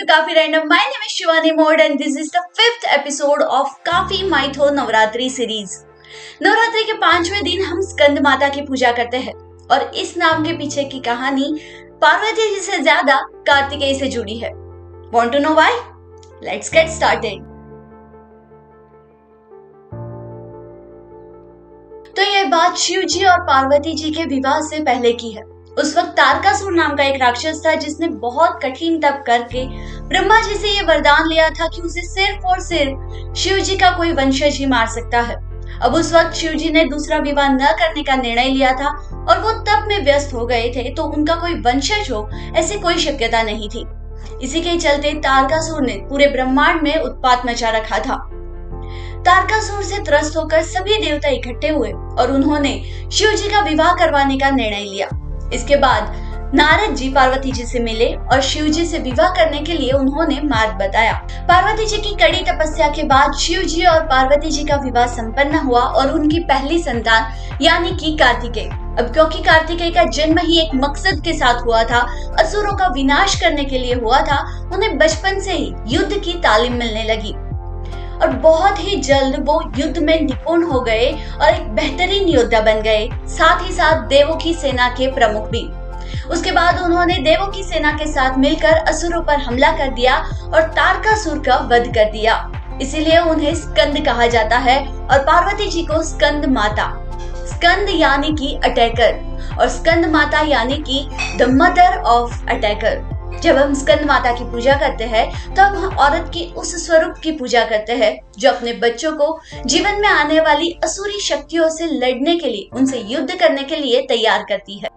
Kafi Random. My name is Shivani Mode and this is the 5th episode of Kafi Mytho Navratri series. Navratri के 5वें दिन हम स्कंद माता की पूजा करते हैं और इस नाम के पीछे की कहानी पार्वती जी से ज्यादा कार्तिकेय से जुड़ी है. Want to know why? Let's get started. तो यह बात शिव जी और पार्वती जी के विवाह से पहले की है. उस वक्त तारकासुर नाम का एक राक्षस था जिसने बहुत कठिन तप करके ब्रह्मा जी से ये वरदान लिया था कि उसे सिर्फ और सिर्फ शिव जी का कोई वंशज ही मार सकता है. अब उस वक्त शिव जी ने दूसरा विवाह न करने का निर्णय लिया था और वो तप में व्यस्त हो गए थे, तो उनका कोई वंशज हो ऐसी कोई शक्यता नहीं थी. इसी के चलते तारकासुर ने पूरे ब्रह्मांड में उत्पात मचा रखा था. तारकासुर से त्रस्त होकर सभी देवता इकट्ठे हुए और उन्होंने शिव जी का विवाह करवाने का निर्णय लिया. इसके बाद नारद जी पार्वती जी से मिले और शिव जी से विवाह करने के लिए उन्होंने मार्ग बताया. पार्वती जी की कड़ी तपस्या के बाद शिव जी और पार्वती जी का विवाह संपन्न हुआ और उनकी पहली संतान यानी कि कार्तिकेय. अब क्योंकि कार्तिकेय का जन्म ही एक मकसद के साथ हुआ था, असुरों का विनाश करने के लिए हुआ था, उन्हें बचपन से ही युद्ध की तालीम मिलने लगी और बहुत ही जल्द वो युद्ध में निपुण हो गए और एक बेहतरीन योद्धा बन गए, साथ ही साथ देवों की सेना के प्रमुख भी. उसके बाद उन्होंने देवों की सेना के साथ मिलकर असुरों पर हमला कर दिया और तारकासुर का वध कर दिया. इसीलिए उन्हें स्कंद कहा जाता है और पार्वती जी को स्कंद माता. स्कंद यानी कि अटैकर और स्कंद माता यानी कि द मदर ऑफ अटैकर. जब हम स्कंद माता की पूजा करते हैं तो हम औरत के उस स्वरूप की पूजा करते हैं जो अपने बच्चों को जीवन में आने वाली असुरी शक्तियों से लड़ने के लिए, उनसे युद्ध करने के लिए तैयार करती है.